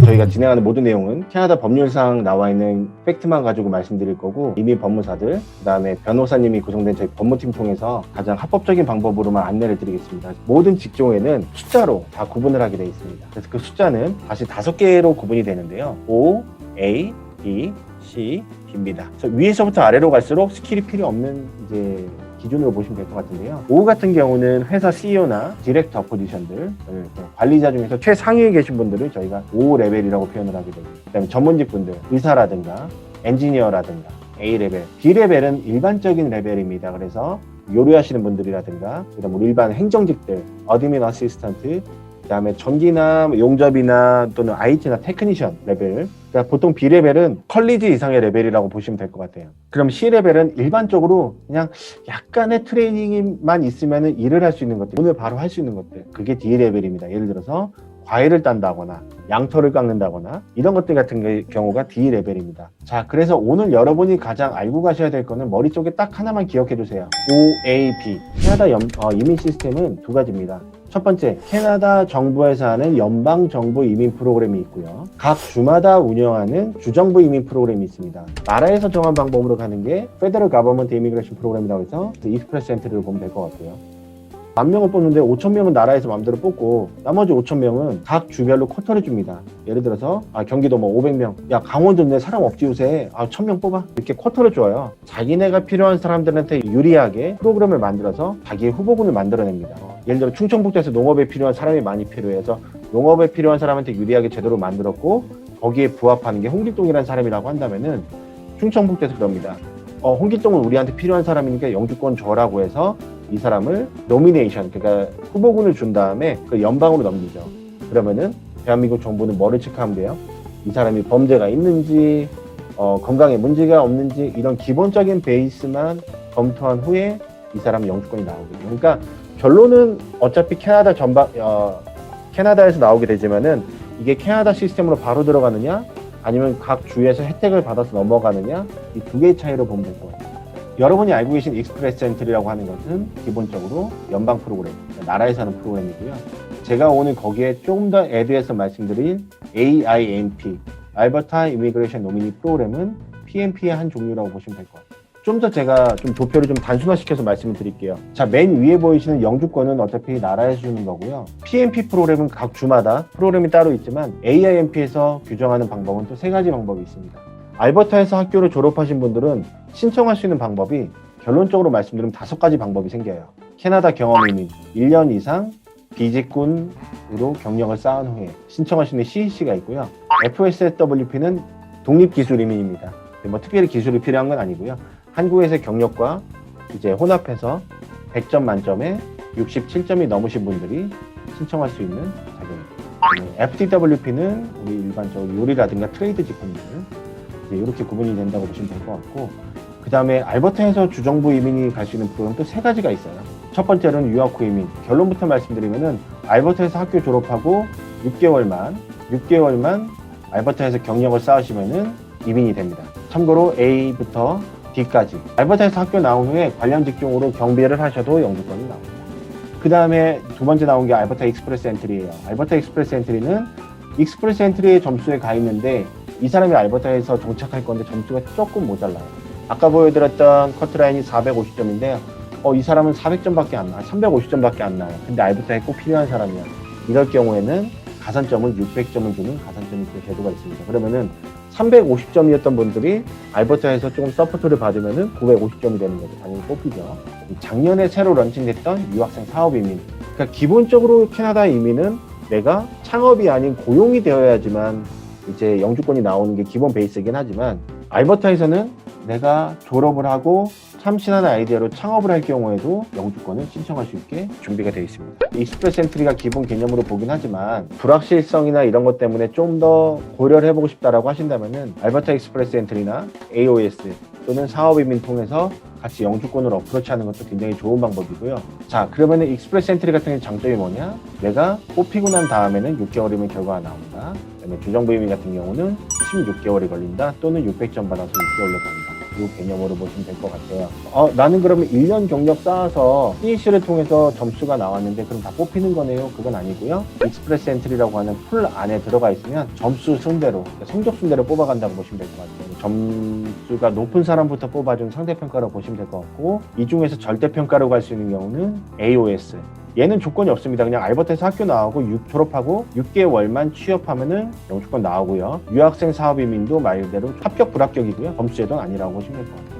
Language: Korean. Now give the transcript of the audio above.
저희가 진행하는 모든 내용은 캐나다 법률상 나와 있는 팩트만 가지고 말씀드릴 거고, 이미 법무사들, 그 다음에 변호사님이 구성된 저희 법무팀 통해서 가장 합법적인 방법으로만 안내를 드리겠습니다. 모든 직종에는 숫자로 다 구분을 하게 되어 있습니다. 그래서 그 숫자는 다시 5개로 구분이 되는데요. O, A, B, C, D입니다. 그래서 위에서부터 아래로 갈수록 스킬이 필요 없는 이제 기준으로 보시면 될 것 같은데요. O 같은 경우는 회사 CEO나 디렉터 포지션들, 관리자 중에서 최상위에 계신 분들을 저희가 O 레벨이라고 표현을 하게 됩니다. 그다음에 전문직 분들, 의사라든가 엔지니어라든가 A 레벨, B 레벨은 일반적인 레벨입니다. 그래서 요리하시는 분들이라든가, 그다음 우리 일반 행정직들, 어드민 어시스턴트, 그다음에 전기나 용접이나 또는 IT나 테크니션 레벨. 그러니까 보통 B레벨은 컬리지 이상의 레벨이라고 보시면 될 것 같아요. 그럼 C레벨은 일반적으로 그냥 약간의 트레이닝만 있으면 일을 할 수 있는 것들, 오늘 바로 할 수 있는 것들, 그게 D레벨입니다. 예를 들어서 과일을 딴다거나 양털을 깎는다거나 이런 것들 같은 경우가 D레벨입니다. 자, 그래서 오늘 여러분이 가장 알고 가셔야 될 거는 머릿속에 딱 하나만 기억해 두세요. OAP. 캐나다 이민 시스템은 두 가지입니다. 첫 번째, 캐나다 정부에서 하는 연방정부 이민 프로그램이 있고요. 각 주마다 운영하는 주정부 이민 프로그램이 있습니다. 나라에서 정한 방법으로 가는 게 Federal Government Immigration Program이라고 해서 익스프레스 엔트리를 보면 될 것 같고요. 1000명을 뽑는데 5000명은 나라에서 마음대로 뽑고 나머지 5000명은 각 주별로 쿼터를 줍니다. 예를 들어서 경기도 500명, 야 강원도 내 사람 없지 요새, 1000명 뽑아, 이렇게 쿼터를 줘요. 자기네가 필요한 사람들한테 유리하게 프로그램을 만들어서 자기의 후보군을 만들어냅니다. 예를 들어 충청북도에서 농업에 필요한 사람이 많이 필요해서 농업에 필요한 사람한테 유리하게 제대로 만들었고, 거기에 부합하는 게 홍길동이라는 사람이라고 한다면은 충청북도에서 그럽니다. 홍길동은 우리한테 필요한 사람이니까 영주권 줘라고 해서 이 사람을 노미네이션, 그러니까 후보군을 준 다음에 그 연방으로 넘기죠. 그러면은 대한민국 정부는 뭐를 체크하면 돼요? 이 사람이 범죄가 있는지, 건강에 문제가 없는지, 이런 기본적인 베이스만 검토한 후에 이 사람은 영주권이 나오거든요. 그러니까 결론은 어차피 캐나다에서 나오게 되지만은 이게 캐나다 시스템으로 바로 들어가느냐, 아니면 각 주에서 혜택을 받아서 넘어가느냐, 이 두 개의 차이로 보면 될 것 같아요. 여러분이 알고 계신 익스프레스 엔트리라고 하는 것은 기본적으로 연방 프로그램, 나라에서 하는 프로그램이고요. 제가 오늘 거기에 조금 더 애드해서 말씀드린 AIMP, 알버타 이미그레이션 노미니 프로그램은 PNP의 한 종류라고 보시면 될 것 같아요. 좀 더 제가 좀 도표를 좀 단순화시켜서 말씀을 드릴게요. 자, 맨 위에 보이시는 영주권은 어차피 나라에서 주는 거고요. PNP 프로그램은 각 주마다 프로그램이 따로 있지만 AIMP에서 규정하는 방법은 또 3가지 방법이 있습니다. 알버타에서 학교를 졸업하신 분들은 신청할 수 있는 방법이 결론적으로 말씀드리면 5가지 방법이 생겨요. 캐나다 경험 이민, 1년 이상 비직군으로 경력을 쌓은 후에 신청할 수 있는 CEC가 있고요. FSWP는 독립기술 이민입니다. 특별히 기술이 필요한 건 아니고요. 한국에서의 경력과 이제 혼합해서 100점 만점에 67점이 넘으신 분들이 신청할 수 있는 자격입니다. FTWP는 우리 일반적으로 요리라든가 트레이드 직군들, 이렇게 구분이 된다고 보시면 될 것 같고, 그 다음에 알버타에서 주정부 이민이 갈 수 있는 프로그램 또 3가지가 있어요. 첫 번째는 유학 후 이민. 결론부터 말씀드리면은 알버타에서 학교 졸업하고 6개월만 알버타에서 경력을 쌓으시면은 이민이 됩니다. 참고로 A부터 D까지 알버타에서 학교 나온 후에 관련 직종으로 경비를 하셔도 영주권이 나옵니다. 그 다음에 두 번째 나온 게 알버타 익스프레스 엔트리예요. 알버타 익스프레스 엔트리는 익스프레스 엔트리의 점수에 가 있는데 이 사람이 알버타에서 정착할 건데 점수가 조금 모자라요. 아까 보여드렸던 커트라인이 450점인데 이 사람은 400점밖에 안 나요. 350점밖에 안 나요. 근데 알버타에 꼭 필요한 사람이야. 이럴 경우에는 가산점을 600점을 주는 가산점이 제도가 있습니다. 그러면은 350점이었던 분들이 알버타에서 조금 서포트를 받으면은 950점이 되는 거죠. 당연히 뽑히죠. 작년에 새로 런칭됐던 유학생 사업 이민. 그러니까 기본적으로 캐나다 이민은 내가 창업이 아닌 고용이 되어야지만 이제 영주권이 나오는 게 기본 베이스이긴 하지만, 알버타에서는 내가 졸업을 하고 참신한 아이디어로 창업을 할 경우에도 영주권을 신청할 수 있게 준비가 되어 있습니다. 익스프레스 엔트리가 기본 개념으로 보긴 하지만 불확실성이나 이런 것 때문에 좀 더 고려를 해보고 싶다라고 하신다면은 알버타 익스프레스 엔트리나 AOS 또는 사업이민 통해서 같이 영주권을 어프로치하는 것도 굉장히 좋은 방법이고요. 자, 그러면은 익스프레스 엔트리 같은 경우는 장점이 뭐냐? 내가 뽑히고 난 다음에는 6개월이면 결과가 나온다. 그다음에 주정부 이민 같은 경우는 16개월이 걸린다, 또는 600점 받아서 6개월로 간다. 이 개념으로 보시면 될 것 같아요. 나는 그러면 1년 경력 쌓아서 CEC를 통해서 점수가 나왔는데 그럼 다 뽑히는 거네요? 그건 아니고요. 익스프레스 엔트리라고 하는 풀 안에 들어가 있으면 점수 순대로, 성적 순대로 뽑아간다고 보시면 될 것 같아요. 점수가 높은 사람부터 뽑아준 상대평가로 보시면 될 것 같고, 이 중에서 절대평가로 갈 수 있는 경우는 AOS. 얘는 조건이 없습니다. 그냥 알버타에서 학교 나오고 졸업하고 6개월만 취업하면은 영주권 나오고요. 유학생 사업이민도 말 그대로 합격 불합격이고요. 점수 제도는 아니라고 보시면 될 것 같아요.